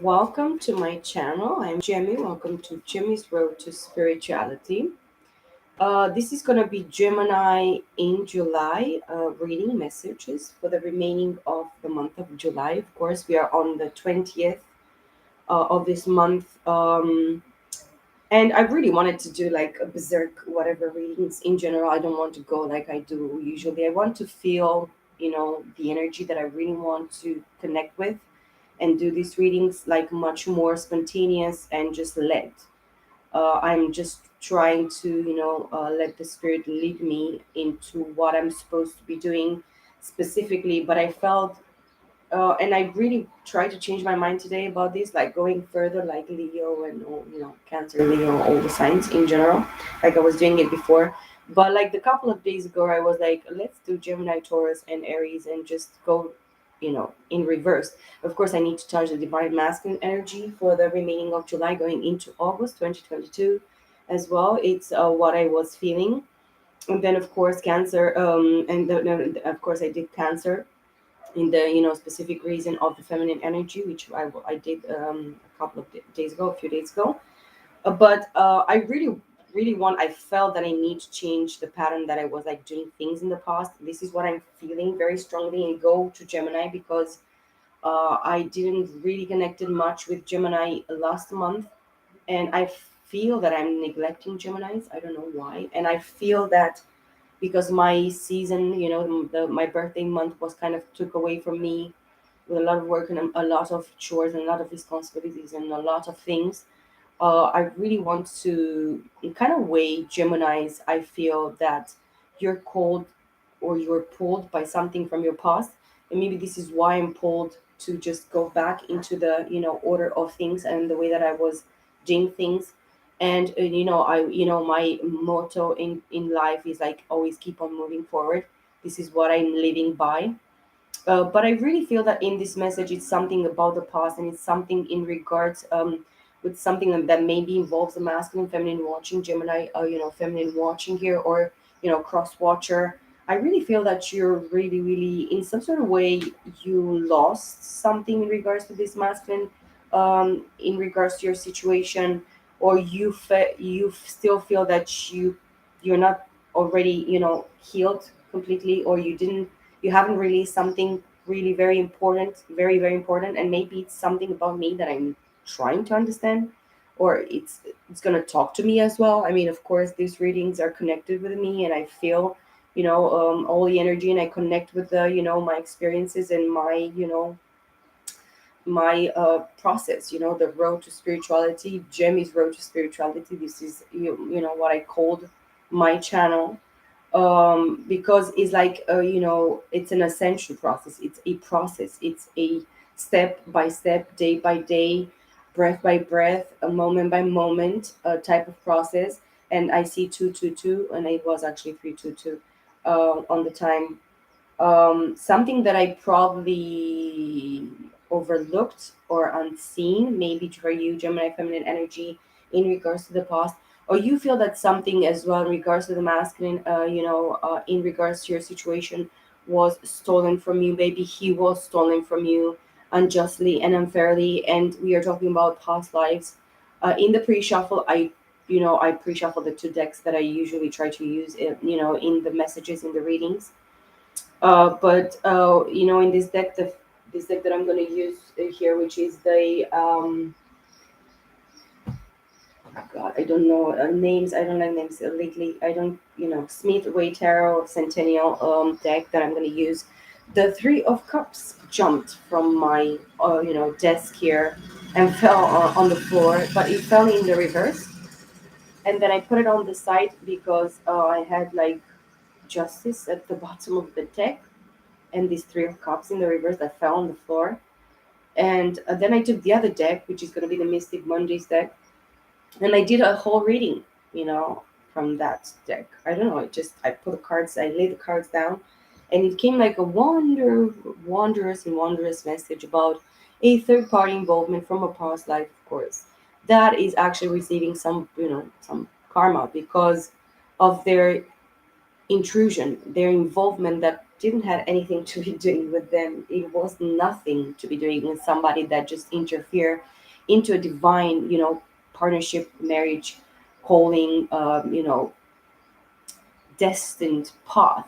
Welcome to my channel. I'm Jemmy. Welcome to Jimmy's Road to Spirituality. This is going to be Gemini in July reading messages for the remaining of the month of July. Of course, we are on the 20th of this month. And I really wanted to do like a berserk, whatever readings in general. I don't want to go like I do usually. I want to feel, the energy that I really want to connect with and do these readings like much more spontaneous and just let. I'm just trying to, let the spirit lead me into what I'm supposed to be doing specifically. But I felt, and I really tried to change my mind today about this, like going further, like Leo and Cancer, Leo, all the signs in general. Like I was doing it before, but like the couple of days ago, I was like, let's do Gemini, Taurus, and Aries, and just go, in reverse. Of course, I need to touch the divine masculine energy for the remaining of July, going into August 2022, as well. It's what I was feeling, and then of course Cancer, of course I did Cancer in the specific reason of the feminine energy, which I did a couple of days ago, a few days ago. But I really want. I felt that I need to change the pattern that I was like doing things in the past. This is what I'm feeling very strongly, and go to Gemini because I didn't really connected much with Gemini last month, and I feel that I'm neglecting Geminis. I don't know why, and I feel that because my season, my birthday month was kind of took away from me with a lot of work and a lot of chores and a lot of responsibilities and a lot of things. I really want to kind of weigh Geminis. I feel that you're called or you're pulled by something from your past, and maybe this is why I'm pulled to just go back into the order of things and the way that I was doing things. And my motto in life is like always keep on moving forward. This is what I'm living by. But I really feel that in this message, it's something about the past, and it's something in regards with something that maybe involves the masculine, feminine watching, Gemini, feminine watching here, or cross watcher. I really feel that you're really, really, in some sort of way, you lost something in regards to this masculine, in regards to your situation, or you still feel that you're not already, healed completely, or you haven't released something really very important, very very important, and maybe it's something about me that I'm trying to understand, or it's going to talk to me as well. I mean, of course these readings are connected with me, and I feel all the energy, and I connect with the my experiences and my process, the road to spirituality, Jemmy's road to spirituality. This is what I called my channel, because it's like it's an ascension process. It's a process. It's a step by step, day by day, breath by breath, a moment by moment type of process. And I see 222, and it was actually 322 on the time. Something that I probably overlooked or unseen, maybe for you, Gemini feminine energy, in regards to the past, or you feel that something as well in regards to the masculine, in regards to your situation, was stolen from you. Maybe he was stolen from you unjustly and unfairly, and we are talking about past lives. In the pre-shuffle, I pre-shuffle the two decks that I usually try to use, in the messages in the readings. But in this deck that I'm going to use here, which is the God, I don't know names. I don't like names lately. I don't, Smith Way Tarot Centennial deck that I'm going to use. The Three of Cups jumped from my desk here and fell on the floor, but it fell in the reverse. And then I put it on the side because I had like Justice at the bottom of the deck, and these Three of Cups in the reverse that fell on the floor. And then I took the other deck, which is going to be the Mystic Mondays deck, and I did a whole reading, from that deck. I don't know. I put the cards, I laid the cards down, and it came like a wondrous and wondrous message about a third party involvement from a past life, of course. That is actually receiving some karma because of their intrusion, their involvement that didn't have anything to be doing with them. It was nothing to be doing with somebody that just interfere into a divine, partnership, marriage, calling, destined path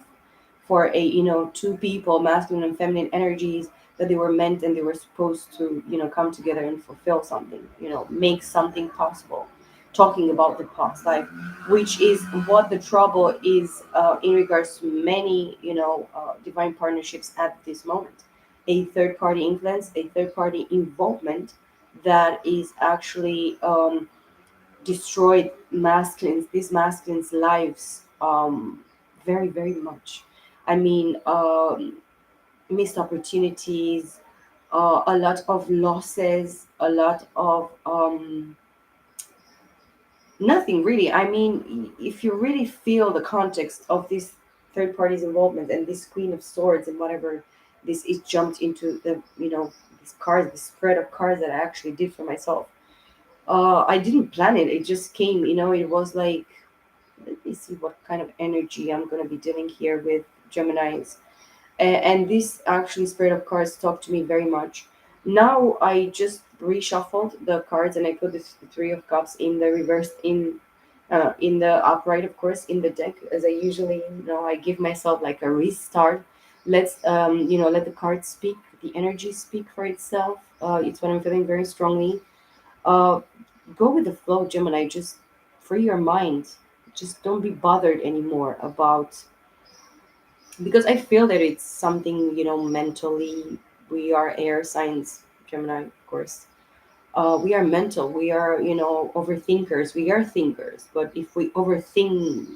for a two people, masculine and feminine energies, that they were meant and they were supposed to come together and fulfill something, make something possible, talking about the past life, which is what the trouble is in regards to many divine partnerships at this moment. A third party influence, a third party involvement that is actually destroyed these masculines lives very very much. I mean, missed opportunities, a lot of losses, a lot of nothing really. I mean, if you really feel the context of this third party's involvement and this queen of swords and whatever this is jumped into the these cards, the spread of cards that I actually did for myself. I didn't plan it. It just came. It was like, let me see what kind of energy I'm going to be dealing here with Geminis. And this actually spirit of cards talked to me very much. Now I just reshuffled the cards and I put the three of cups in the reverse, in the upright, of course, in the deck, as I usually, I give myself like a restart. Let's let the cards speak, the energy speak for itself. It's what I'm feeling very strongly. uh, Go with the flow, Gemini. Just free your mind. Just don't be bothered anymore about, because I feel that it's something, mentally. We are air signs, Gemini, of course. We are mental. We are, overthinkers. We are thinkers. But if we overthink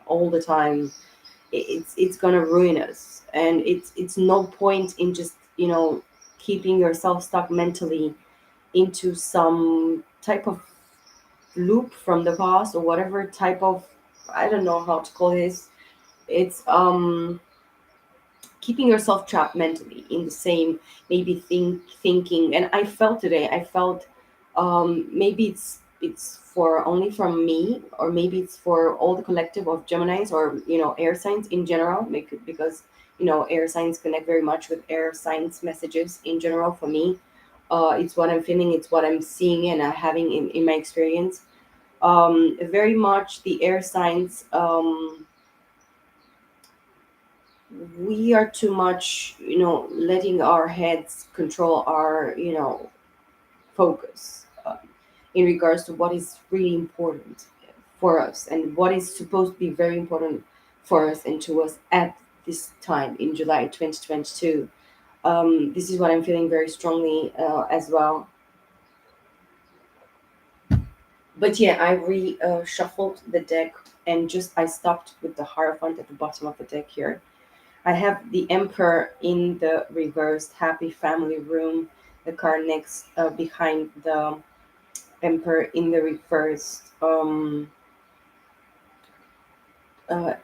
all the time, it's gonna ruin us. And it's no point in just keeping yourself stuck mentally into some type of loop from the past or whatever type of, I don't know how to call this. It's keeping yourself trapped mentally in the same, maybe thinking. And I felt today, I felt maybe it's for only from me, or maybe it's for all the collective of Geminis, or air signs in general, because air signs connect very much with air signs messages in general. For me, it's what I'm feeling, it's what I'm seeing and having in my experience. Very much the air signs, we are too much, letting our heads control our, focus, in regards to what is really important for us and what is supposed to be very important for us and to us at this time in July 2022. This is what I'm feeling very strongly as well. But yeah, I shuffled the deck, and just I stopped with the Hierophant at the bottom of the deck here. I have the Emperor in the reversed, Happy Family Room, the card next behind the Emperor in the reversed,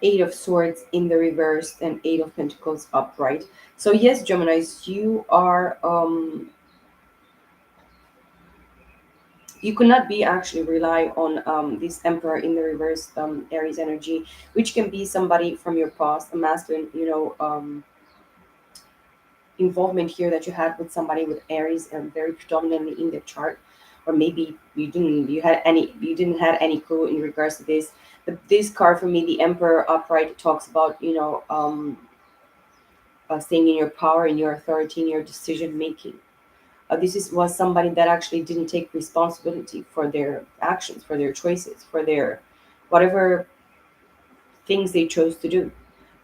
Eight of Swords in the reversed, and Eight of Pentacles upright. So yes, Geminis, you cannot be actually rely on this Emperor in the reverse, Aries energy, which can be somebody from your past, a masculine, involvement here that you had with somebody with Aries very predominantly in the chart. Or maybe you didn't have any clue in regards to this. This card for me, the Emperor upright, talks about staying in your power, in your authority, in your decision making. This was somebody that actually didn't take responsibility for their actions, for their choices, for their whatever things they chose to do.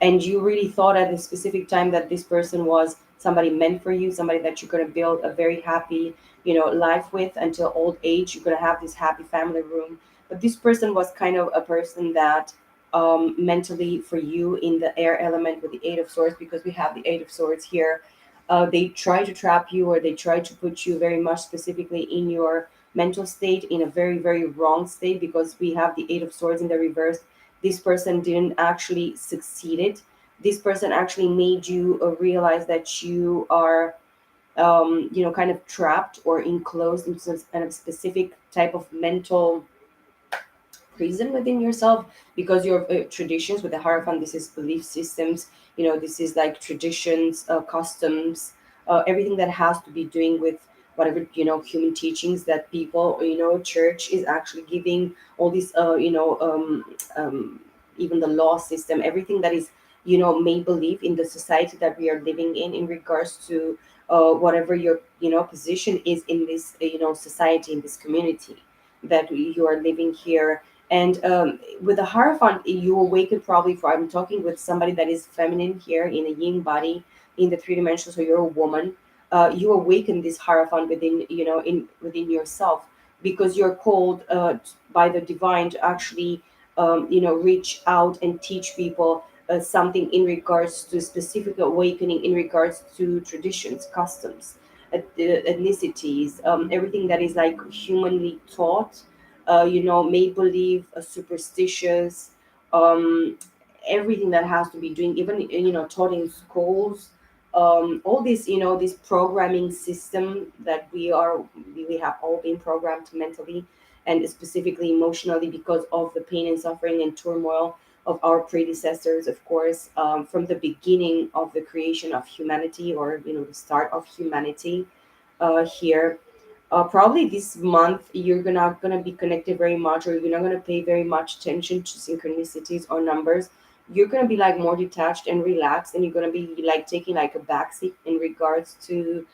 And you really thought at a specific time that this person was somebody meant for you, somebody that you're going to build a very happy, life with until old age. You're going to have this happy family room. But this person was kind of a person that, mentally for you in the air element with the Eight of Swords, because we have the Eight of Swords here, they try to trap you, or they try to put you very much specifically in your mental state in a very very wrong state, because we have the Eight of Swords in the reverse. This person didn't actually succeeded. This person actually made you realize that you are, kind of trapped or enclosed into some kind of specific type of mental prison within yourself, because your traditions with the Hierophant, this is belief systems, This is like traditions, customs, everything that has to be doing with whatever, human teachings that people, church is actually giving, all these, um, even the law system, everything that is, made believe in the society that we are living in regards to whatever your, position is in this, society, in this community that you are living here. And with the Hierophant, you awaken probably, for I'm talking with somebody that is feminine here in a yin body in the three dimensions, so you're a woman. You awaken this Hierophant within, within yourself, because you're called by the divine to actually, reach out and teach people something in regards to specific awakening, in regards to traditions, customs, ethnicities, everything that is like humanly taught, make believe, superstitious, um, everything that has to be doing, even, taught in schools, all this, this programming system that we have all been programmed mentally and specifically emotionally because of the pain and suffering and turmoil of our predecessors, of course, from the beginning of the creation of humanity, or the start of humanity here. Probably this month you're gonna be connected very much, or you're not gonna pay very much attention to synchronicities or numbers. You're gonna be like more detached and relaxed, and you're gonna be like taking like a backseat in regards to,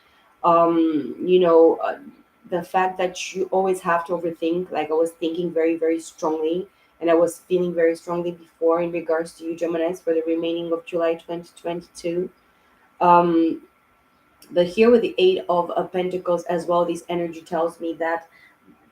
um, you know, uh, the fact that you always have to overthink. Like I was thinking very very strongly, and I was feeling very strongly before in regards to you, Geminis, for the remaining of July 2022. Um, but here with the Eight of Pentacles as well, this energy tells me that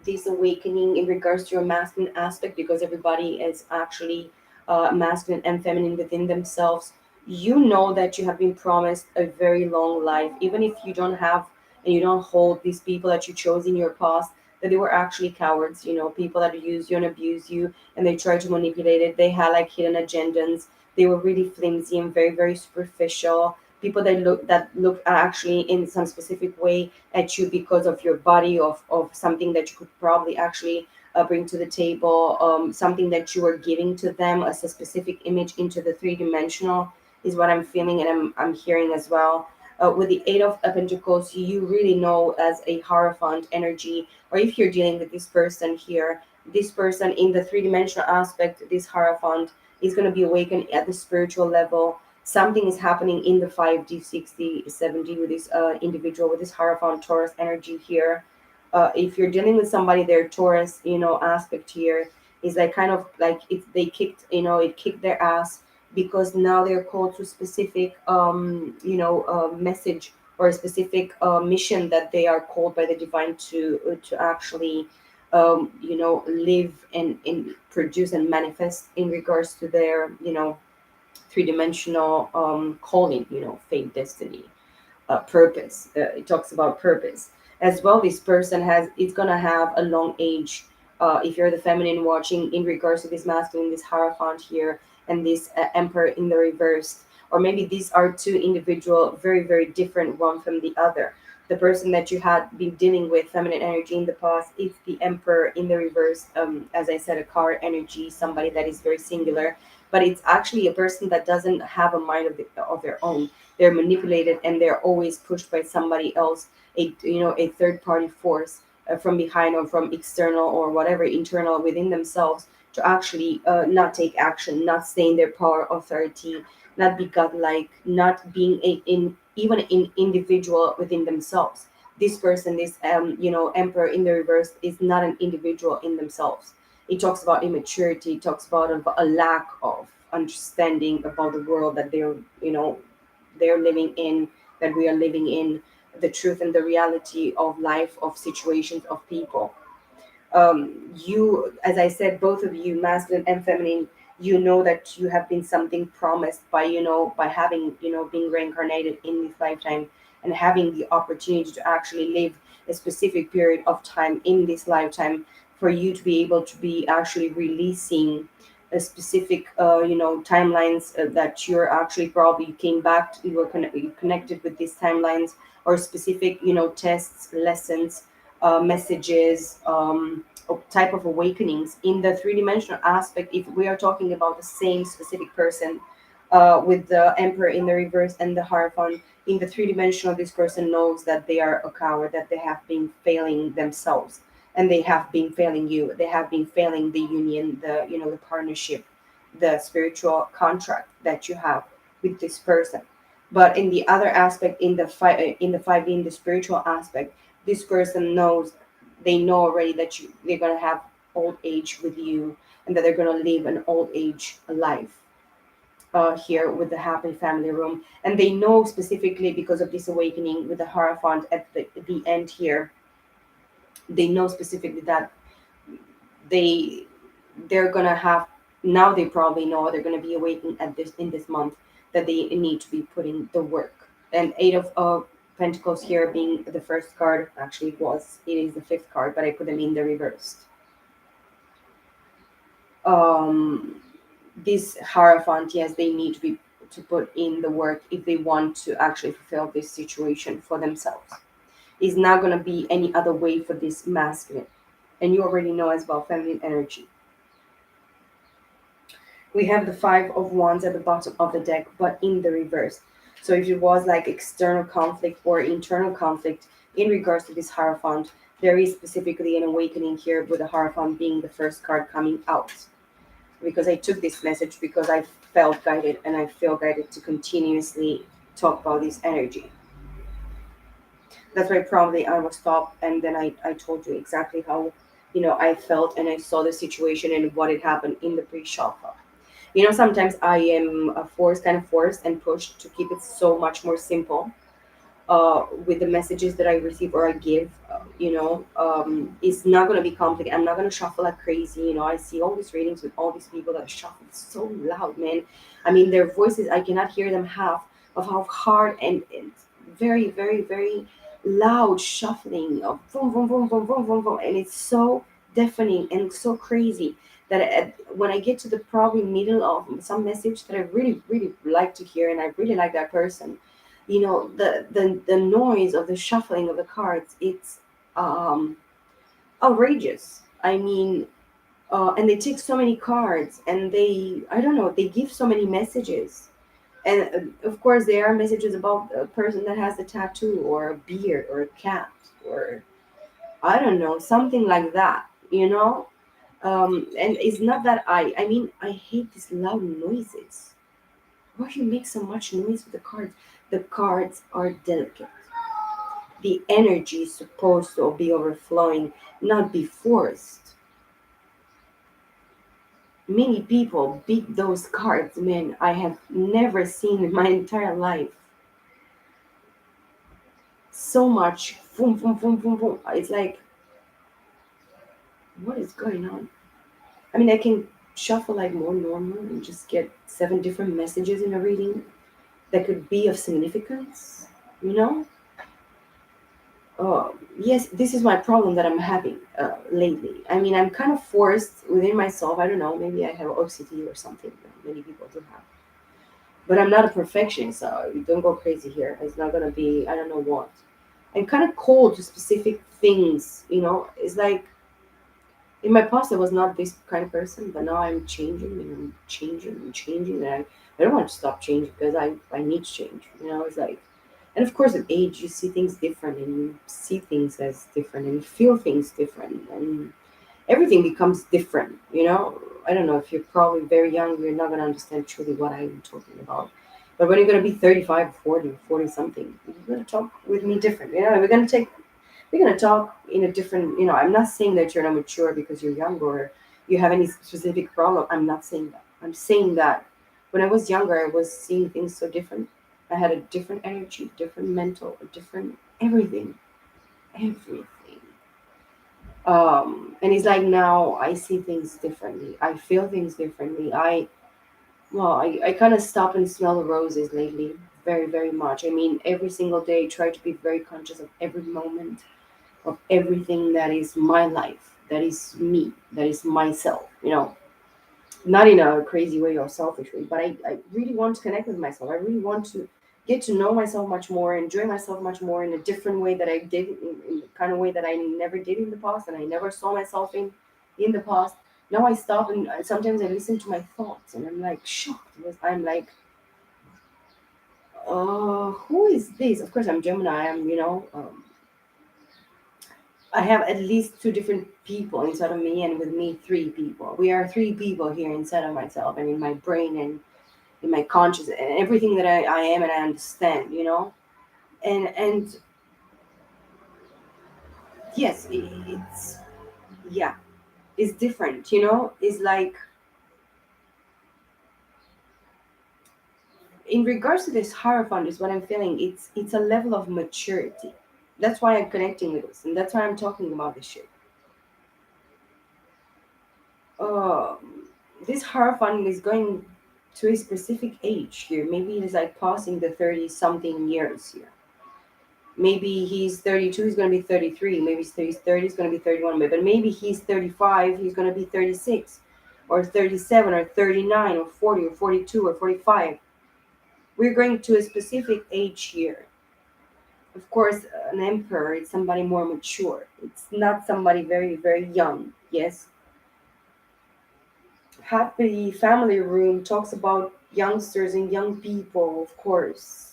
this awakening in regards to your masculine aspect, because everybody is actually masculine and feminine within themselves. You know that you have been promised a very long life, even if you don't have and you don't hold these people that you chose in your past, that they were actually cowards, people that use you and abuse you, and they try to manipulate it. They had like hidden agendas. They were really flimsy and very very superficial. People that look actually in some specific way at you because of your body, of something that you could probably actually bring to the table, something that you are giving to them as a specific image into the three-dimensional, is what I'm feeling and I'm hearing as well. With the Eight of Pentacles, you really know as a Hierophant energy, or if you're dealing with this person here, this person in the three-dimensional aspect, this Hierophant is going to be awakened at the spiritual level. Something is happening in the 5D, 6D, 7D with this individual, with this Hierophant Taurus energy here. If you're dealing with somebody, their Taurus, aspect here is like kind of like if they kicked, it kicked their ass, because now they're called to specific, message, or a specific mission that they are called by the divine to actually, live and produce and manifest in regards to their, three-dimensional calling, fate, destiny, purpose. It talks about purpose as well. This person has it's gonna have a long age. If you're the feminine watching, in regards to this masculine, this Hierophant here, and this Emperor in the reverse, or maybe these are two individual, very very different one from the other. The person that you had been dealing with feminine energy in the past, it's the Emperor in the reverse. As I said, a car energy, somebody that is very singular, but it's actually a person that doesn't have a mind of their own. They're manipulated and they're always pushed by somebody else, a third party force from behind, or from external, or whatever internal within themselves, to actually not take action, not stay in their power authority, not be godlike, not being in even an individual within themselves. This person, this Emperor in the reverse, is not an individual in themselves. It talks about immaturity. It talks about a lack of understanding about the world that they're living in, that we are living in, the truth and the reality of life, of situations, of people. You, as I said, both of you, masculine and feminine, you know that you have been something promised by, by having, being reincarnated in this lifetime, and having the opportunity to actually live a specific period of time in this lifetime, for you to be able to be actually releasing a specific, timelines, that you're actually probably, you came back to, you connected with these timelines, or specific, tests, lessons, messages, type of awakenings in the three-dimensional aspect. If we are talking about the same specific person, with the Emperor in the reverse and the Hierophant in the three-dimensional. This person knows that they are a coward, that they have been failing themselves, and they have been failing you. They have been failing the union, the the partnership, the spiritual contract that you have with this person. But in the other aspect, in the 5D, in the spiritual aspect, this person knows, they know already that they're gonna have old age with you, and that they're gonna live an old age life here with the happy family room. And they know specifically because of this awakening with the Hierophant at the end here, they know specifically that they they're gonna have, now they probably know they're gonna be awakening at this in this month, that they need to be putting the work. And Eight of Pentacles here being the first card, actually it is the fifth card, but I put them in the reversed. um this Hierophant, yes, they need to be to put in the work if they want to actually fulfill this situation for themselves. It's not going to be any other way for this masculine. And you already know as well, feminine energy. We have the Five of Wands at the bottom of the deck, but in the reverse. So if it was like external conflict or internal conflict in regards to this Hierophant, there is specifically an awakening here with the Hierophant being the first card coming out. Because I took this message because I felt guided, and I feel guided to continuously talk about this energy. That's why probably I was stopped, and then I told you exactly how I felt, and I saw the situation and what had happened in the pre-shuffle. Sometimes I am kind of forced and pushed to keep it so much more simple with the messages that I receive or I give. It's not going to be complicated. I'm not going to shuffle like crazy. I see all these readings with all these people that shuffle so loud, man. I mean, their voices, I cannot hear them half of how hard and very, very, very loud shuffling of boom, boom, boom, boom, boom, boom, boom. And it's so deafening and so crazy that when I get to the probably middle of some message that I really, really like to hear, and I really like that person, the noise of the shuffling of the cards, it's um outrageous. I mean, and they take so many cards, and I don't know, they give so many messages. And of course there are messages about a person that has a tattoo or a beard or a cat, or I don't know, something like that, and it's not that I mean, I hate these loud noises. Why you make so much noise with the cards? The cards are delicate. The energy is supposed to be overflowing, not be forced. Many people beat those cards, man. I have never seen in my entire life so much boom, boom, boom, boom, boom. It's like, what is going on? I mean, I can shuffle like more normal and just get seven different messages in a reading that could be of significance, you know? Yes, this is my problem that I'm having lately. I mean, I'm kind of forced within myself. I don't know, maybe I have OCD or something. Many people do have. But I'm not a perfectionist, so don't go crazy here. It's not going to be, I don't know what. I'm kind of cold to specific things. It's like in my past, I was not this kind of person, but now I'm changing and I'm changing and changing. And I don't want to stop changing because I need to change. It's like, and of course, at age, you see things different, and you see things as different, and you feel things different, and everything becomes different. I don't know, if you're probably very young, you're not going to understand truly what I'm talking about. But when you're going to be 35, 40, 40 something, you're going to talk with me different. We're going to talk in a different, I'm not saying that you're not mature because you're young or you have any specific problem. I'm not saying that. I'm saying that when I was younger, I was seeing things so different. I had a different energy, different mental, a different everything, everything. And it's like now I see things differently. I feel things differently. I kind of stop and smell the roses lately, very, very much. I mean, every single day, try to be very conscious of every moment, of everything that is my life, that is me, that is myself, not in a crazy way or selfish way, but I really want to connect with myself. I really want to get to know myself much more, enjoy myself much more in a different way that I did, in the kind of way that I never did in the past and I never saw myself in the past. Now I stop and sometimes I listen to my thoughts and I'm like shocked because I'm like, Who is this? Of course, I'm Gemini. I have at least two different people inside of me, and with me, three people. We are three people here inside of myself, and in my brain, and in my conscious, and everything that I am, and I understand. And yes, it's yeah, it's different. It's like in regards to this hierophant, is what I'm feeling. It's a level of maturity. That's why I'm connecting with this, and that's why I'm talking about this shit. This hierophant is going to a specific age here. Maybe it is like passing the 30 something years here. Maybe he's 32, he's going to be 33. Maybe he's 30, he's going to be 31. But maybe he's 35, he's going to be 36, or 37, or 39, or 40, or 42, or 45. We're going to a specific age here. Of course, an emperor is somebody more mature. It's not somebody very, very young. Yes. Happy Family Room talks about youngsters and young people, of course.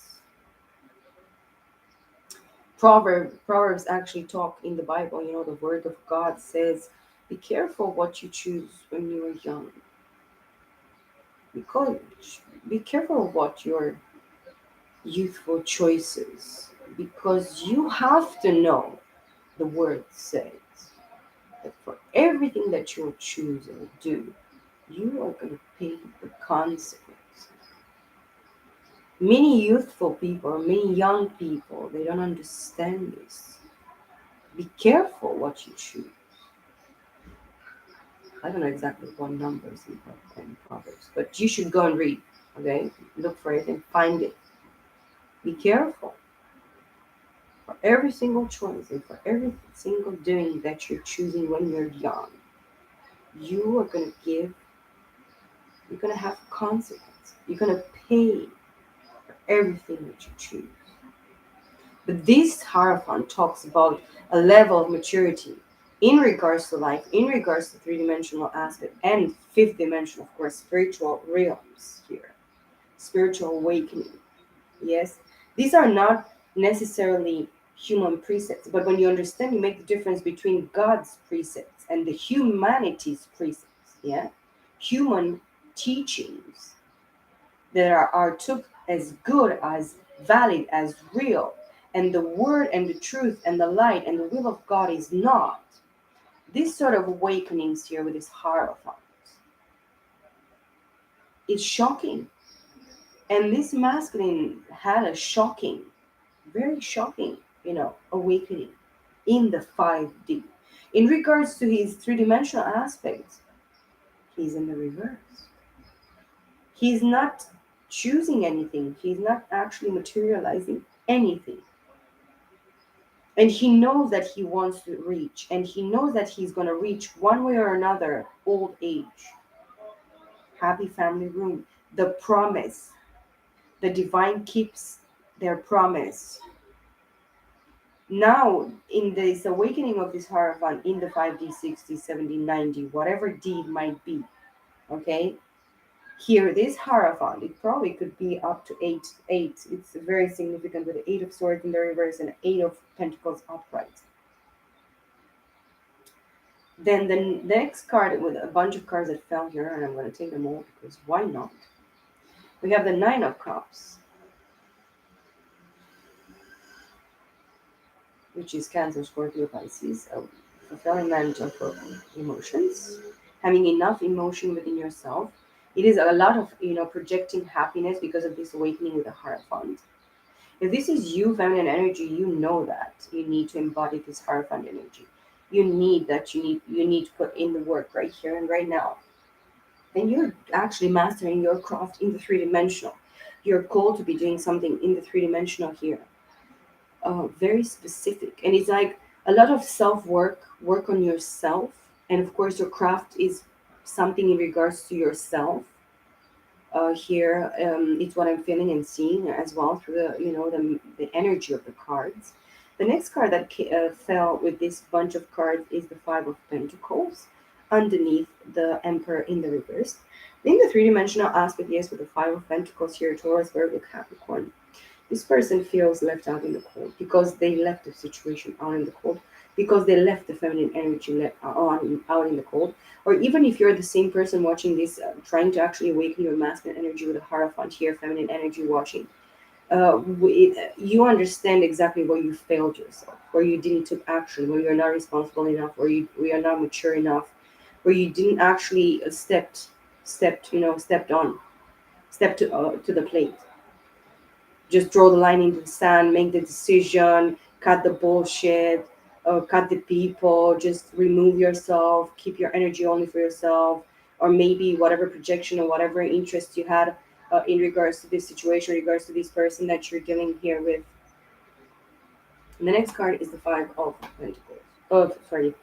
Proverbs actually talk in the Bible. The Word of God says, "Be careful what you choose when you are young. Because be careful what your youthful choices, because you have to know." The Word says that for everything that you'll choose or do, you are going to pay the consequences. Many youthful people, many young people, they don't understand this. Be careful what you choose. I don't know exactly what numbers in Proverbs, but you should go and read. Okay, look for it and find it. Be careful for every single choice and for every single doing that you're choosing when you're young. You are gonna give. You're gonna have consequences. You're gonna pay for everything that you choose. But this Hierophant talks about a level of maturity in regards to life, in regards to three-dimensional aspect and fifth dimension, of course, spiritual realms here, spiritual awakening. Yes, these are not necessarily human precepts, but when you understand, you make the difference between God's precepts and the humanity's precepts. Yeah, human teachings that are took as good, as valid, as real, and the word and the truth and the light and the will of God is not. This sort of awakenings here with this Hierophant is shocking. And this masculine had a shocking, very shocking, awakening in the 5D. In regards to his three-dimensional aspects, he's in the reverse. He's not choosing anything. He's not actually materializing anything. And he knows that he wants to reach, and he knows that he's going to reach one way or another old age. Happy Family Room. The promise. The divine keeps their promise. Now, in this awakening of this Hierophant, in the 5D, 60, 70, 90, whatever deed might be, okay? Here, this Hierophant, it probably could be up to eight. It's very significant with the Eight of Swords in the reverse and Eight of Pentacles upright. Then the next card with a bunch of cards that fell here, and I'm going to take them all because why not? We have the Nine of Cups, which is Cancer, Scorpio, Pisces, a fulfillment of emotions, having enough emotion within yourself. It is a lot of projecting happiness because of this awakening with the Hierophant. If this is you, feminine energy, you know that you need to embody this Hierophant energy. You need to put in the work right here and right now. And you're actually mastering your craft in the three-dimensional. You're called to be doing something in the three-dimensional here. Very specific. And it's like a lot of self-work, work on yourself. And of course, your craft is something in regards to yourself. Here, it's what I'm feeling and seeing as well through the energy of the cards. The next card that fell with this bunch of cards is the Five of Pentacles underneath the Emperor in the reverse. In the three-dimensional aspect, yes, with the Five of Pentacles here, Taurus, Virgo, Capricorn. This person feels left out in the cold because they left the situation out in the cold, because they left the feminine energy on out in the cold. Or even if you're the same person watching this, trying to actually awaken your masculine energy with a hierophant here, feminine energy watching, you understand exactly where you failed yourself, where you didn't take action, where you're not responsible enough, where you're not mature enough, where you didn't actually step to the plate. Just draw the line into the sand, make the decision, cut the bullshit, cut the people, just remove yourself, keep your energy only for yourself, or maybe whatever projection or whatever interest you had in regards to this situation, in regards to this person that you're dealing here with. And the next card is the Five of Pentacles. Oh, sorry.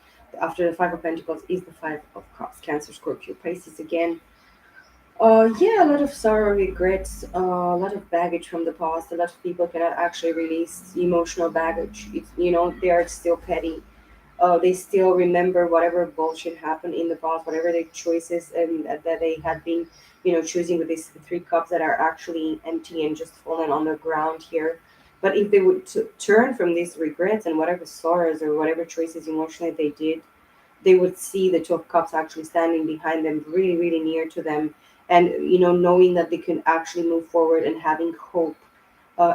After the Five of Pentacles is the Five of Cups. Cancer, Scorpio, Pisces again. Yeah, a lot of sorrow, regrets, a lot of baggage from the past. A lot of people cannot actually release emotional baggage. They are still petty. They still remember whatever bullshit happened in the past, whatever their choices and that they had been, choosing with these three cups that are actually empty and just fallen on the ground here. But if they would turn from these regrets and whatever sorrows or whatever choices emotionally they did, they would see the Two of Cups actually standing behind them, really, really near to them, and knowing that they can actually move forward and having hope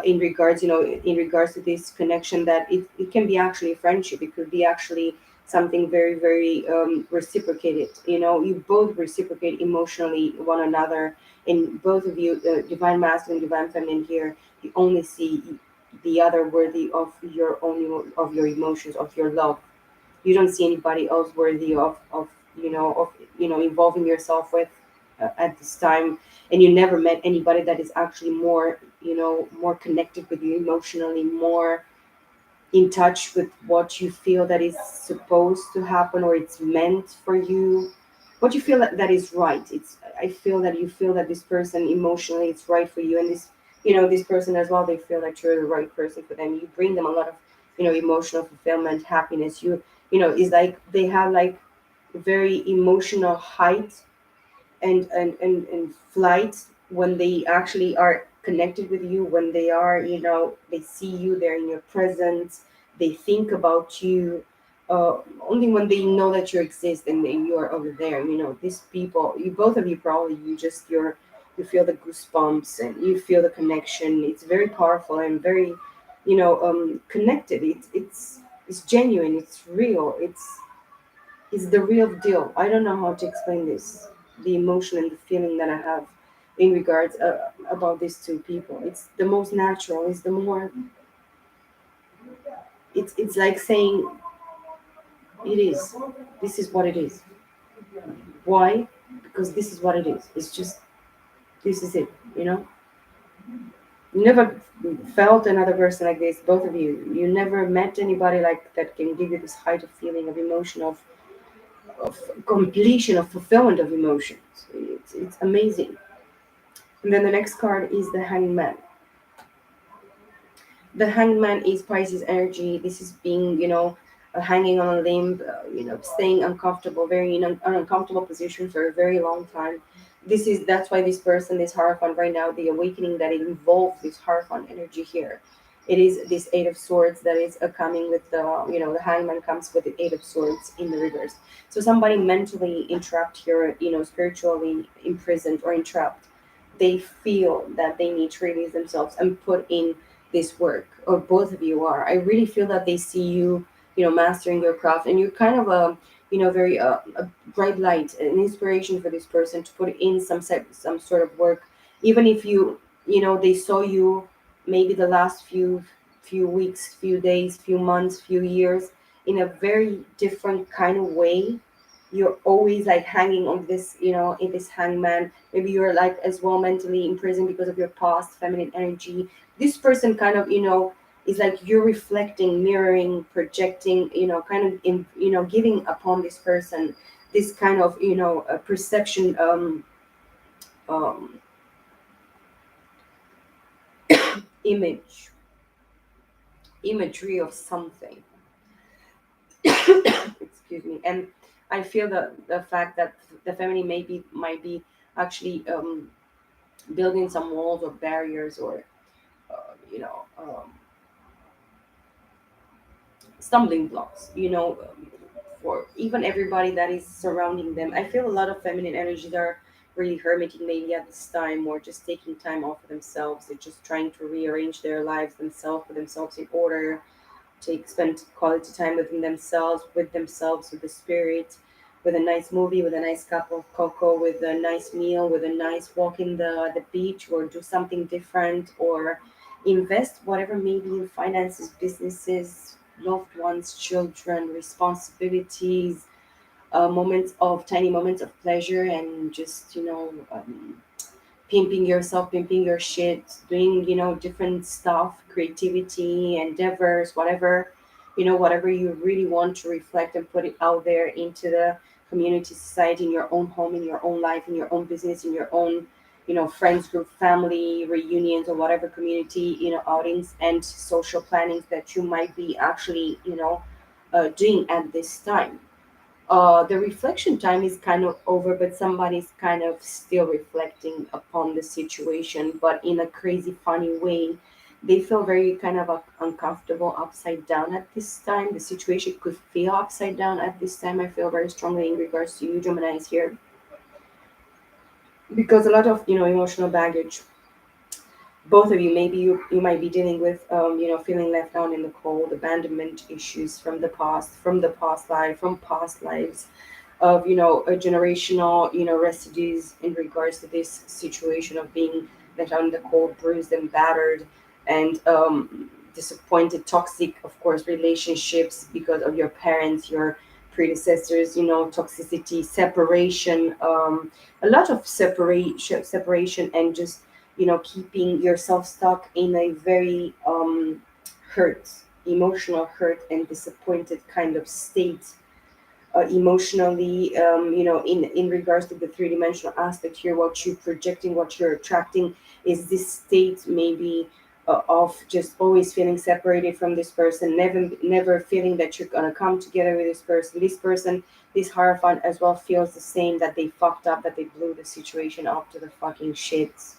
in regards to this connection, that it can be actually a friendship. It could be actually something very, very reciprocated. You both reciprocate emotionally one another, and both of you, divine masculine, divine feminine here, you only see the other worthy of your own of your emotions, of your love. You don't see anybody else worthy of involving yourself with at this time. And you never met anybody that is actually more connected with you emotionally, more in touch with what you feel that is supposed to happen, or it's meant for you, what you feel that is right. I feel that you feel that this person emotionally it's right for you, and this person as well, they feel that you're the right person for them. You bring them a lot of emotional fulfillment, happiness. It's like they have like very emotional height and flight when they actually are connected with you, when they are they see you, they're in your presence, they think about you, only when they know that you exist and that you are over there. These people, you both of you probably, you feel the goosebumps and you feel the connection. It's very powerful and very connected. It's genuine, it's real, it's the real deal. I don't know how to explain this. The emotion and the feeling that I have in regards about these two people. It's the most natural. It's the more. It's like saying it is. This is what it is. Why? Because this is what it is. It's just this is it. You never felt another person like this. Both of you. You never met anybody like that can give you this height of feeling of emotion of completion of fulfillment of emotions. It's amazing. And then the next card is the Hangman. The Hangman is Pisces energy. This is being, hanging on a limb, staying uncomfortable, very in an uncomfortable position for a very long time. That's why this person, this Hierophant right now, the awakening that it involves this Hierophant energy here. It is this Eight of Swords that is coming with the Hangman comes with the Eight of Swords in the reverse. So somebody mentally entrapped here, spiritually imprisoned or entrapped, they feel that they need to release themselves and put in this work, or both of you are. I really feel that they see you, mastering your craft, and you're kind of very a bright light, an inspiration for this person to put in some sort of work, even if they saw you maybe the last few weeks, few days, few months, few years in a very different kind of way. You're always like hanging on this, in this hangman. Maybe you're like as well mentally imprisoned because of your past feminine energy. This person kind of is like you're reflecting, mirroring, projecting, kind of in giving upon this person this kind of a perception, um image imagery of something. Excuse me. And I feel that the fact that the feminine might be actually building some walls or barriers, or stumbling blocks, for even everybody that is surrounding them. I feel a lot of feminine energies are really hermiting maybe at this time, or just taking time off for themselves. They're just trying to rearrange their lives themselves, put themselves in order, take spend quality time within themselves, with the spirit, with a nice movie, with a nice cup of cocoa, with a nice meal, with a nice walk in the beach, or do something different, or invest whatever, maybe in finances, businesses, loved ones, children, responsibilities, moments of tiny moments of pleasure, and just pimping yourself, pimping your shit, doing, different stuff, creativity, endeavors, whatever, whatever you really want to reflect and put it out there into the community, society, in your own home, in your own life, in your own business, in your own, friends group, family, reunions, or whatever community, outings and social plannings that you might be actually, doing at this time. The reflection time is kind of over, but somebody's kind of still reflecting upon the situation, but in a crazy, funny way. They feel very kind of uncomfortable, upside down at this time. The situation could feel upside down at this time. I feel very strongly in regards to you, Gemini, is here because a lot of emotional baggage. Both of you, maybe you might be dealing with feeling left out in the cold, abandonment issues from the past life, from past lives, of a generational residues in regards to this situation of being let out in the cold, bruised and battered, and disappointed, toxic, of course, relationships because of your parents, your predecessors, toxicity, separation, a lot of separation, and just keeping yourself stuck in a very hurt, emotional hurt and disappointed kind of state, emotionally, in regards to the three-dimensional aspect here. What you're projecting, what you're attracting, is this state maybe of just always feeling separated from this person, never feeling that you're gonna come together with this person. This hierophant as well feels the same, that they fucked up, that they blew the situation up to the fucking shits.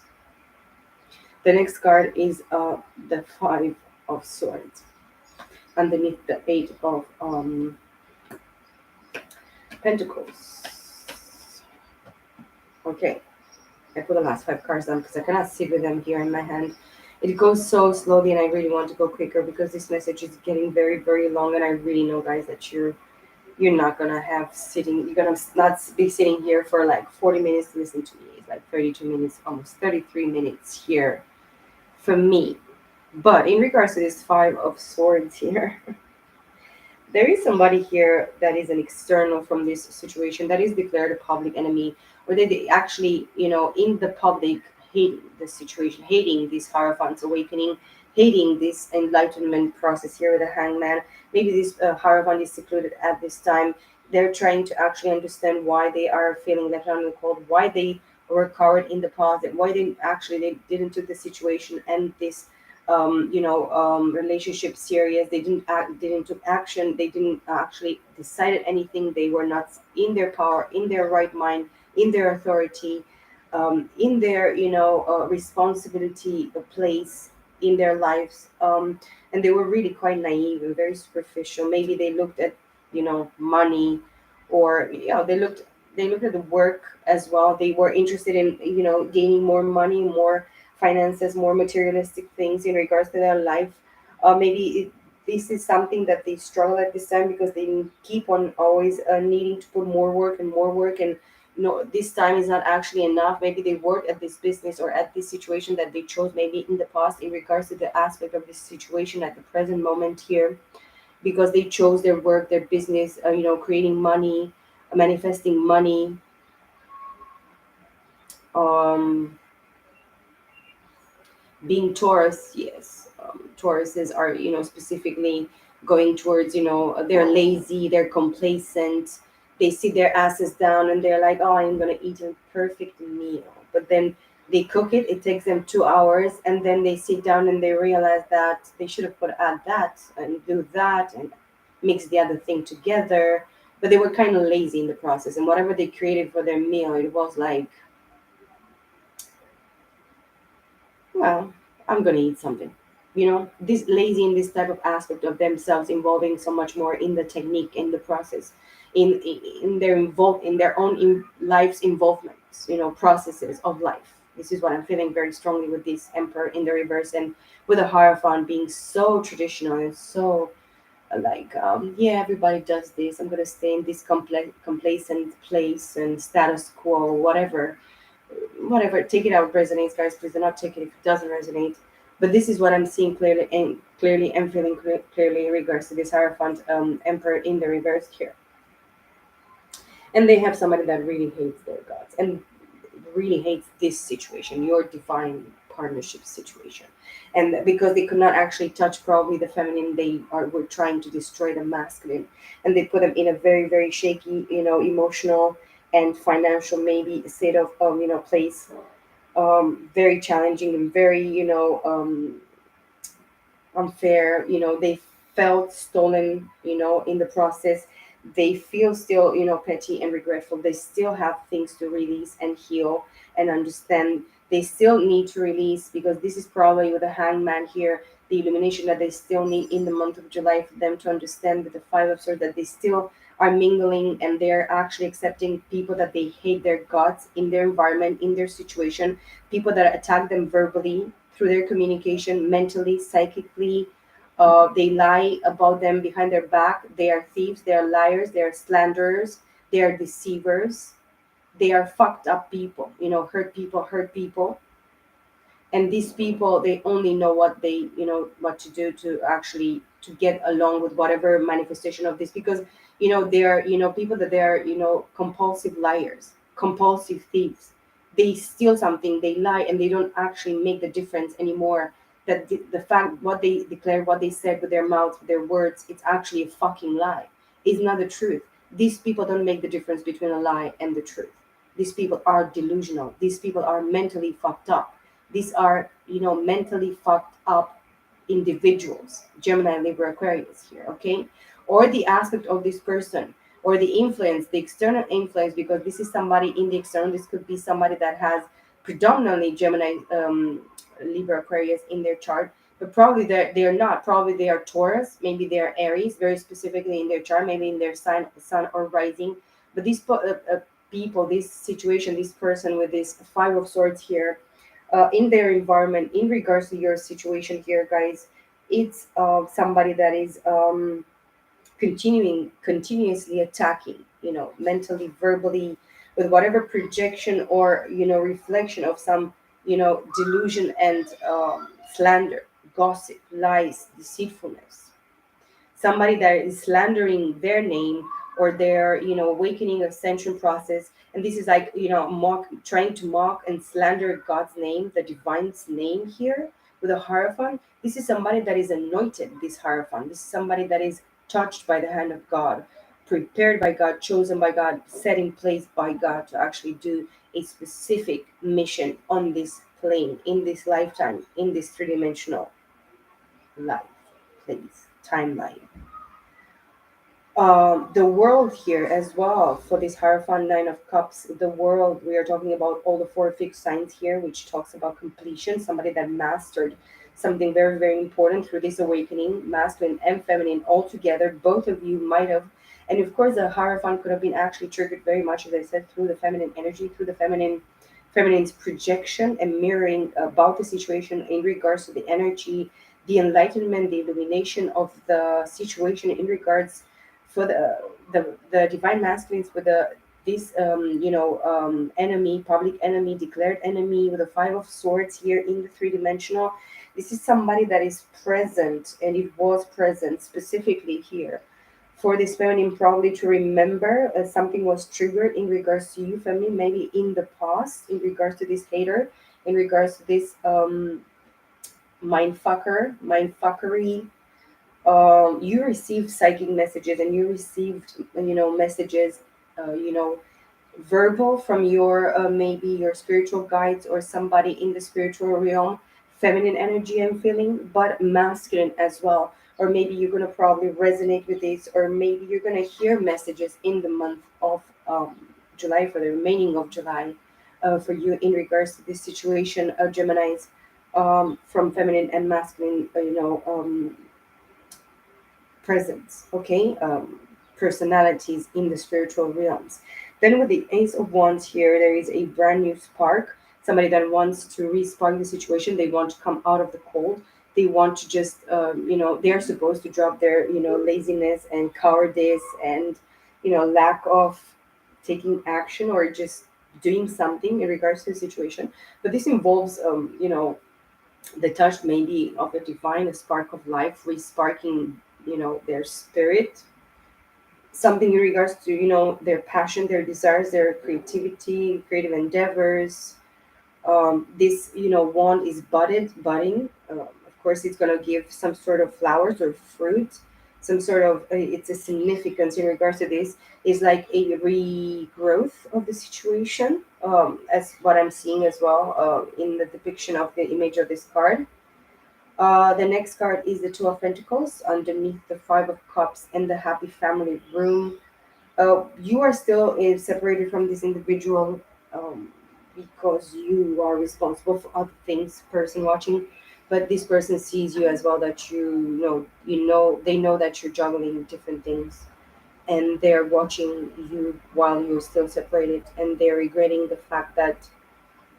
The next card is the Five of Swords underneath the Eight of Pentacles. Okay, I put the last five cards down because I cannot sit with them here in my hand. It goes so slowly, and I really want to go quicker because this message is getting very, very long, and I really know, guys, that you're not gonna have sitting. You're gonna not be sitting here for like 40 minutes to listen to me. It's like 32 minutes, almost 33 minutes here for me. But in regards to this Five of Swords here, there is somebody here that is an external from this situation, that is declared a public enemy, or they actually, in the public, hating the situation, hating this Hierophant's awakening, hating this enlightenment process here with the Hangman. Maybe this Hierophant is secluded at this time. They're trying to actually understand why they are feeling left out in the cold, why they were coward in the past, and why they didn't took the situation and this relationship serious. They didn't took action. They didn't actually decided anything. They were not in their power, in their right mind, in their authority, in their responsibility, place in their lives, and they were really quite naive and very superficial. Maybe they looked at money, or they looked at the work as well. They were interested in gaining more money, more finances, more materialistic things in regards to their life. This is something that they struggle at this time because they keep on always needing to put more work and more work, and this time is not actually enough. Maybe they work at this business or at this situation that they chose maybe in the past in regards to the aspect of this situation at the present moment here, because they chose their work, their business, creating money, manifesting money. um Being Taurus, yes, Tauruses are specifically going towards, they're lazy, they're complacent, they sit their asses down and they're like, oh, I'm gonna eat a perfect meal, but then they cook it. It takes them 2 hours, and then they sit down and they realize that they should have put add that and do that and mix the other thing together. But they were kind of lazy in the process, and whatever they created for their meal, it was like, well, I'm gonna eat something. This lazy in this type of aspect of themselves, involving so much more in the technique, in the process, in their involved in their own life's involvements, processes of life. This is what I'm feeling very strongly with this emperor in the reverse, and with the hierophant being so traditional and so like, yeah, everybody does this, I'm going to stay in this complacent place and status quo, whatever. Take it out resonates, guys. Please do not take it if it doesn't resonate. But this is what I'm seeing clearly and feeling clearly in regards to this Hierophant Emperor in the reverse here. And they have somebody that really hates their gods and really hates this situation, your divine partnership situation. And because they could not actually touch probably the feminine, they were trying to destroy the masculine, and they put them in a very very shaky, emotional and financial maybe state of place, very challenging and very unfair. They felt stolen, in the process. They feel still, petty and regretful. They still have things to release and heal and understand. They still need to release, because this is probably with the hangman here, the illumination that they still need in the month of July, for them to understand that the five of swords, that they still are mingling and they're actually accepting people that they hate their guts in their environment, in their situation, people that attack them verbally, through their communication, mentally, psychically. They lie about them behind their back. They are thieves, they are liars, they are slanderers, they are deceivers, they are fucked up people, hurt people. And these people, they only know what they what to do to actually to get along with whatever manifestation of this, because they are people that they are compulsive liars, compulsive thieves. They steal something, they lie, and they don't actually make the difference anymore, that the fact what they declare, what they said with their mouth, with their words, it's actually a fucking lie. It's not the truth. These people don't make the difference between a lie and the truth. These people are delusional. These people are mentally fucked up. These are, mentally fucked up individuals. Gemini, Libra, Aquarius here, okay? Or the aspect of this person, or the influence, the external influence, because this is somebody in the external. This could be somebody that has predominantly Gemini, Libra, Aquarius in their chart, but probably they're not. Probably they are Taurus, maybe they are Aries, very specifically in their chart, maybe in their sign, sun or rising. But these people, this situation, this person with this Five of Swords here, in their environment, in regards to your situation here, guys, it's somebody that is continuously attacking, mentally, verbally, with whatever projection or reflection of some delusion and slander, gossip, lies, deceitfulness. Somebody that is slandering their name, or their awakening ascension process. And this is like, mock trying to mock and slander God's name, the divine's name here, with a hierophant. This is somebody that is anointed, this hierophant. This is somebody that is touched by the hand of God, prepared by God, chosen by God, set in place by God to actually do a specific mission on this plane, in this lifetime, in this three-dimensional life, place, timeline. The world here as well, for this Hierophant Nine of Cups, the world, we are talking about all the four fixed signs here, which talks about completion, somebody that mastered something very, very important through this awakening, masculine and feminine all together. Both of you might have. And of course, the Hierophant could have been actually triggered very much, as I said, through the feminine energy, through the feminine's projection and mirroring about the situation in regards to the energy, the enlightenment, the illumination of the situation in regards for the divine masculines, with the this enemy, public enemy, declared enemy, with the Five of Swords here in the three-dimensional. This is somebody that is present, and it was present specifically here for this feminine, probably to remember something was triggered in regards to you, feminine, maybe in the past, in regards to this hater, in regards to this mindfuckery. You received psychic messages, and you received messages, verbal, from your maybe your spiritual guides, or somebody in the spiritual realm, feminine energy I'm feeling, but masculine as well. Or maybe you're going to probably resonate with this, or maybe you're going to hear messages in the month of July, for the remaining of July, for you in regards to this situation, Gemini's. from feminine and masculine, presence, okay, personalities in the spiritual realms. Then with the Ace of Wands here, there is a brand new spark. Somebody that wants to re-spark the situation. They want to come out of the cold. They want to just, they're supposed to drop their, laziness and cowardice and, lack of taking action or just doing something in regards to the situation. But this involves, the touch maybe of the divine, a spark of life, re-sparking, their spirit, something in regards to, their passion, their desires, their creativity, creative endeavors. This, wand is budding. Of course, it's going to give some sort of flowers or fruit, some sort of, it's a significance in regards to this, is like a regrowth of the situation, as what I'm seeing as well, in the depiction of the image of this card. The next card is the Two of Pentacles underneath the Five of Cups and the Happy Family room. You are still separated from this individual, because you are responsible for other things, person watching. But this person sees you as well, that they know that you're juggling different things, and they're watching you while you're still separated, and they're regretting the fact that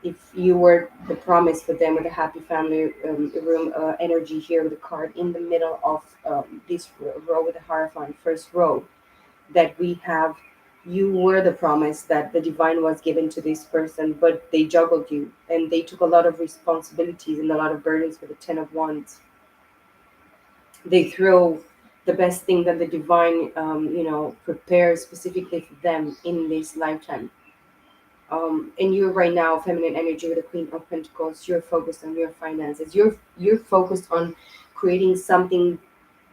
if you were the promise for them with a happy family, room, energy here with the card in the middle of, this row with the Hierophant, first row that we have. You were the promise that the divine was given to this person, but they juggled you and they took a lot of responsibilities and a lot of burdens with the Ten of Wands. They throw the best thing that the divine, prepares specifically for them in this lifetime. And you're right now feminine energy with the Queen of Pentacles. You're focused on your finances. You're focused on creating something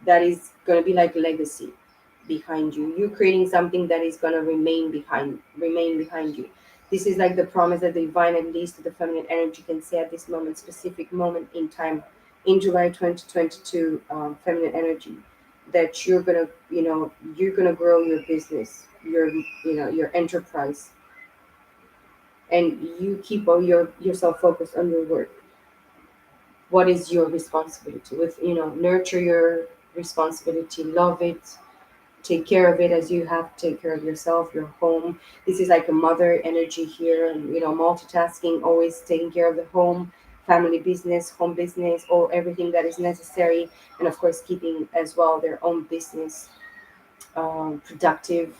that is going to be like legacy behind you. You're creating something that is going to remain behind you. This is like the promise that the divine, at least the feminine energy, can say at this moment, specific moment in time, in July 2022, feminine energy, that you're gonna grow your business, your enterprise, and you keep all yourself focused on your work. What is your responsibility? With, nurture your responsibility, love it, take care of it as you have to take care of yourself, your home. This is like a mother energy here, and, multitasking, always taking care of the home, family business, home business, or everything that is necessary, and of course keeping as well their own business, productive,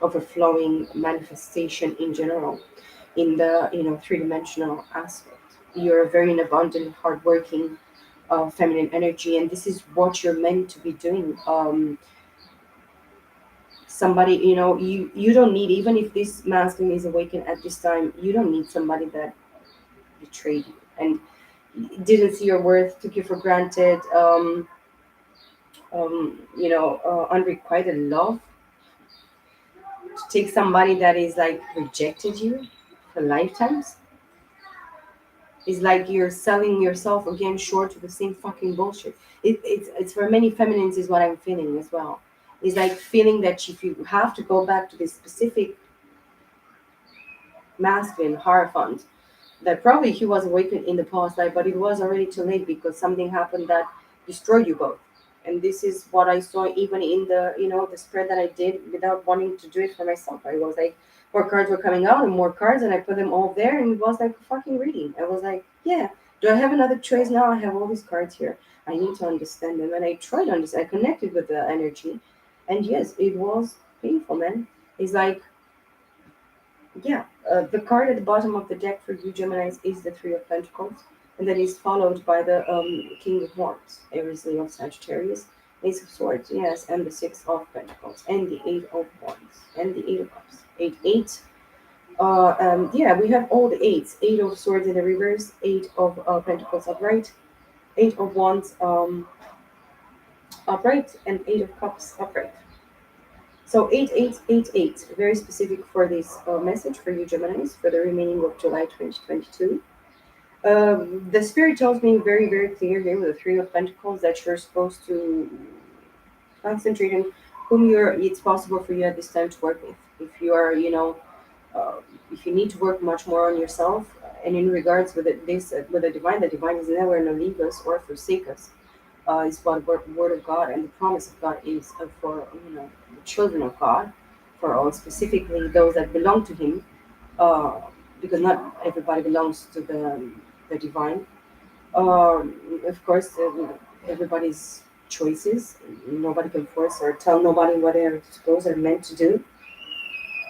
overflowing manifestation in general, in the, three-dimensional aspect. You're a very abundant, hardworking, feminine energy, and this is what you're meant to be doing. Somebody, you don't need, even if this masculine is awakened at this time, you don't need somebody that betrayed you and didn't see your worth, took you for granted, unrequited love. To take somebody that is like rejected you for lifetimes is like you're selling yourself again short to the same fucking bullshit. It's for many feminines is what I'm feeling as well. It's like feeling that if you have to go back to this specific masculine hierophant, that probably he was awakened in the past life, but it was already too late because something happened that destroyed you both. And this is what I saw even in the, the spread that I did without wanting to do it for myself. I was like, more cards were coming out and more cards, and I put them all there, and it was like a fucking reading. I was like, yeah, do I have another choice now? I have all these cards here. I need to understand them, and I tried to understand. I connected with the energy, and yes, it was painful, man. It's like, yeah, the card at the bottom of the deck for you Geminis is the Three of Pentacles, and that is followed by the, King of Wands, Aries, Leo, Sagittarius, Ace of Swords, yes, and the Six of Pentacles, and the Eight of Wands, and the Eight of Cups. Eight. Yeah, we have all the eights. Eight of Swords in the reverse, Eight of, Pentacles upright, Eight of Wands, upright, and Eight of Cups upright. So 8888, very specific for this, message for you Geminis for the remaining of July 2022. The spirit tells me very, very clear here with the Three of Pentacles that you're supposed to concentrate on whom it's possible for you at this time to work with. If you are, uh, if you need to work much more on yourself, And in regards with this, with the divine is never going to leave us or forsake us. Is what word of God and the promise of God is for the children of God, for all specifically those that belong to Him, uh, because not everybody belongs to the divine. Of course, everybody's choices. Nobody can force or tell nobody what they're supposed or meant to do.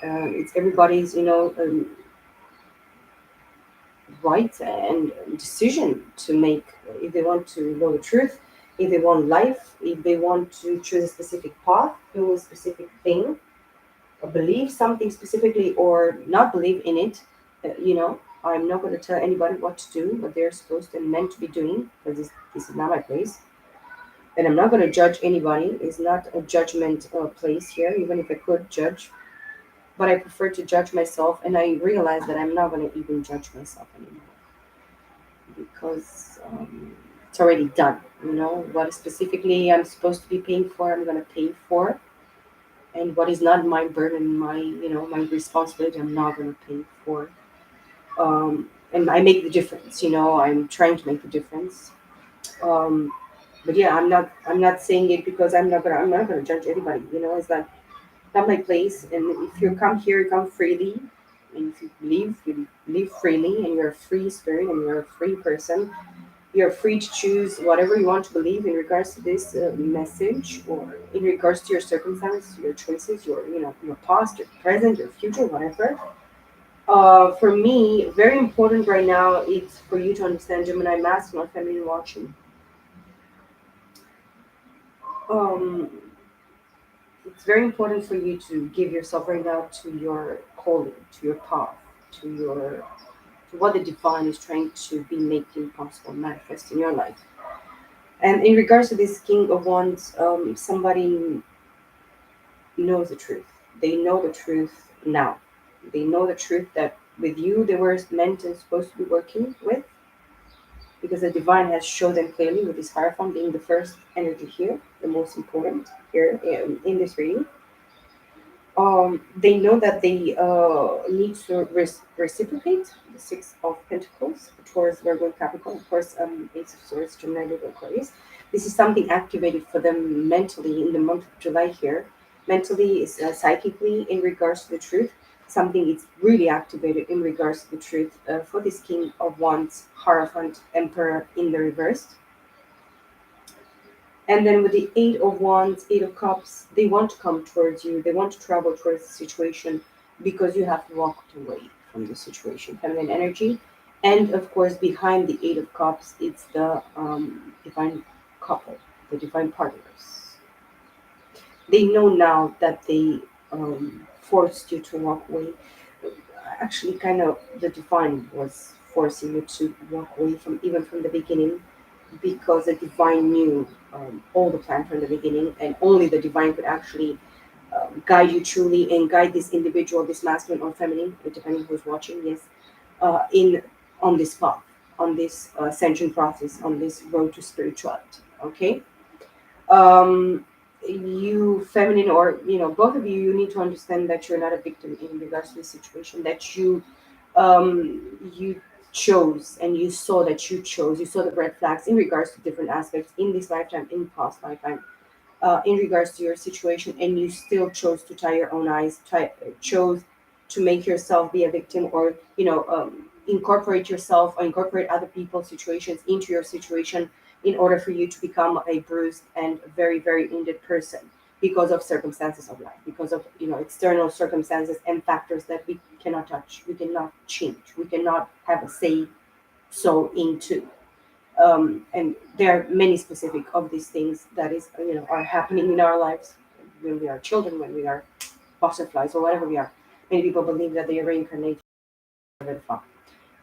It's everybody's, right and decision to make if they want to know the truth, if they want life, if they want to choose a specific path, do a specific thing, or believe something specifically or not believe in it. I'm not going to tell anybody what to do, what they're supposed and meant to be doing, because this is not my place. And I'm not going to judge anybody. It's not a judgment place here, even if I could judge. But I prefer to judge myself, and I realize that I'm not going to even judge myself anymore because it's already done. What specifically I'm supposed to be paying for, I'm going to pay for, and what is not my burden, my responsibility, I'm not going to pay for. And I make the difference. I'm trying to make the difference. Um, but yeah, I'm not saying it because I'm not gonna judge anybody. It's not my place. And if you come here, you come freely. And if you leave freely, and you're a free spirit, and you're a free person. You're free to choose whatever you want to believe in regards to this message, or in regards to your circumstances, your choices, your past, your present, your future, whatever. For me, very important right now, it's for you to understand Gemini masculine, feminine watching. Um, it's very important for you to give yourself right now to your calling, to your path, to your to what the divine is trying to be making possible, manifest in your life. And in regards to this King of Wands, somebody knows the truth. They know the truth now. They know the truth that with you they were meant and supposed to be working with, because the divine has shown them clearly with this Hierophant being the first energy here, the most important here in this reading. They know that they need to reciprocate the Six of Pentacles towards Virgo and Capricorn, of course, Ace of Swords, Gemini, Libra, Aquarius. This is something activated for them mentally in the month of July here. Mentally, is psychically in regards to the truth. Something is really activated in regards to the truth for this King of Wands, Hierophant, Emperor in the reverse. And then with the Eight of Wands, Eight of Cups, they want to come towards you. They want to travel towards the situation because you have walked away from the situation. Feminine energy. And of course, behind the Eight of Cups, it's the divine couple, the divine partners. They know now that they forced you to walk away. Actually, kind of, the divine was forcing you to walk away from even from the beginning, because the divine knew all the plan from the beginning, and only the divine could actually guide you truly and guide this individual, this masculine or feminine, depending who's watching, yes, in on this path, on this ascension process, on this road to spirituality. Okay. um, you feminine, or both of you, you need to understand that you're not a victim in regards to the situation, that you chose, and you saw the red flags in regards to different aspects in this lifetime, in past lifetime, in regards to your situation, and you still chose to tie your own eyes, chose to make yourself be a victim, or incorporate yourself or incorporate other people's situations into your situation, in order for you to become a bruised and very very wounded person, because of circumstances of life, because of external circumstances and factors that we cannot touch, we cannot change, we cannot have a say so into. And there are many specific of these things that is are happening in our lives, when we are children, when we are butterflies, or whatever we are. Many people believe that they are reincarnated,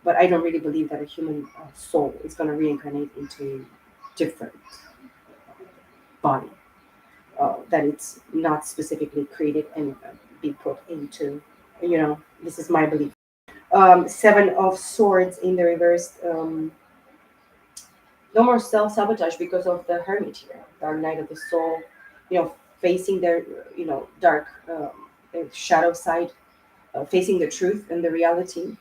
but I don't really believe that a human soul is going to reincarnate into different body, that it's not specifically created and be put into. This is my belief. Seven of Swords in the reverse. No more self-sabotage because of the Hermit here, Dark Night of the Soul, facing their dark shadow side, facing the truth and the reality.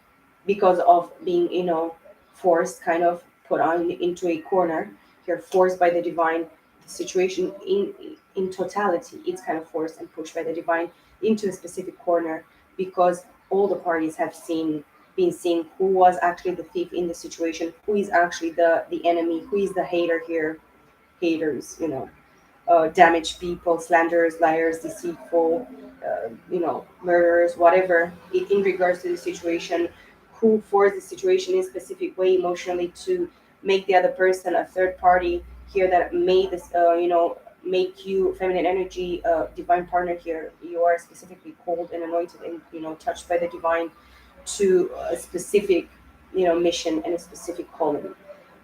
because of being, forced, kind of put on into a corner. You're forced by the divine. The situation in totality, it's kind of forced and pushed by the divine into a specific corner, because all the parties have been seeing who was actually the thief in the situation, who is actually the enemy, who is the hater here. Haters, damaged people, slanderers, liars, deceitful, murderers, whatever, in regards to the situation, who forced the situation in a specific way emotionally to make the other person a third party here, that made this, make you feminine energy, divine partner here. You are specifically called and anointed and, touched by the divine to a specific, mission and a specific calling.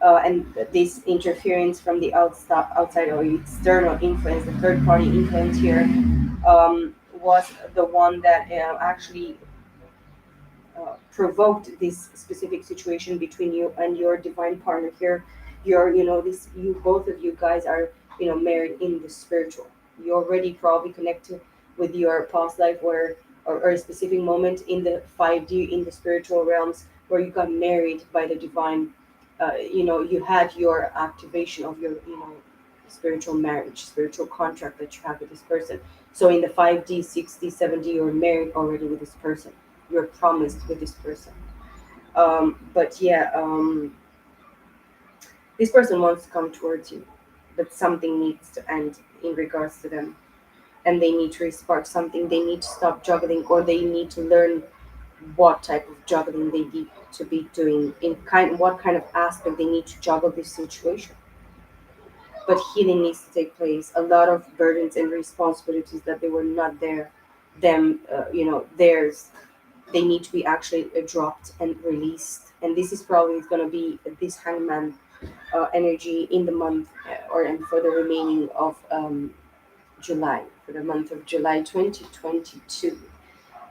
And this interference from the outside or external influence, the third party influence here, was the one that actually provoked this specific situation between you and your divine partner here. This, you, both of you guys are, married in the spiritual. You already probably connected with your past life, where, or a specific moment in the 5D, in the spiritual realms, where you got married by the divine. You had your activation of your, spiritual marriage, spiritual contract that you have with this person. So in the 5D, 6D, 7D, you're married already with this person. You're promised with this person. But yeah, this person wants to come towards you, but something needs to end in regards to them, and they need to respark something. They need to stop juggling, or they need to learn what type of juggling they need to be doing, in what kind of aspect they need to juggle this situation. But healing needs to take place. A lot of burdens and responsibilities that they were not theirs, they need to be actually dropped and released. And this is probably going to be this hangman energy in the month, or and for the remaining of July, for the month of July 2022.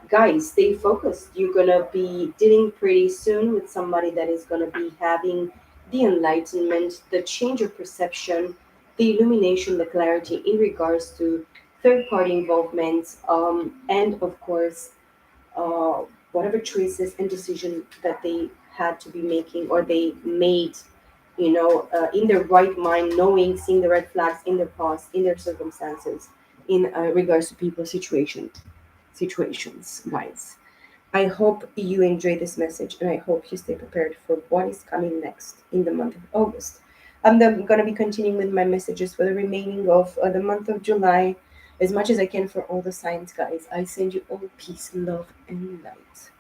Guys, stay focused. You're going to be dealing pretty soon with somebody that is going to be having the enlightenment, the change of perception, the illumination, the clarity in regards to third party involvement, and of course, uh, whatever choices and decision that they had to be making, or they made, in their right mind, knowing, seeing the red flags in their past, in their circumstances, in regards to people's situations, guys. I hope you enjoy this message, and I hope you stay prepared for what is coming next in the month of August. I'm going to be continuing with my messages for the remaining of the month of July, as much as I can, for all the signs, guys. I send you all peace, love, and light.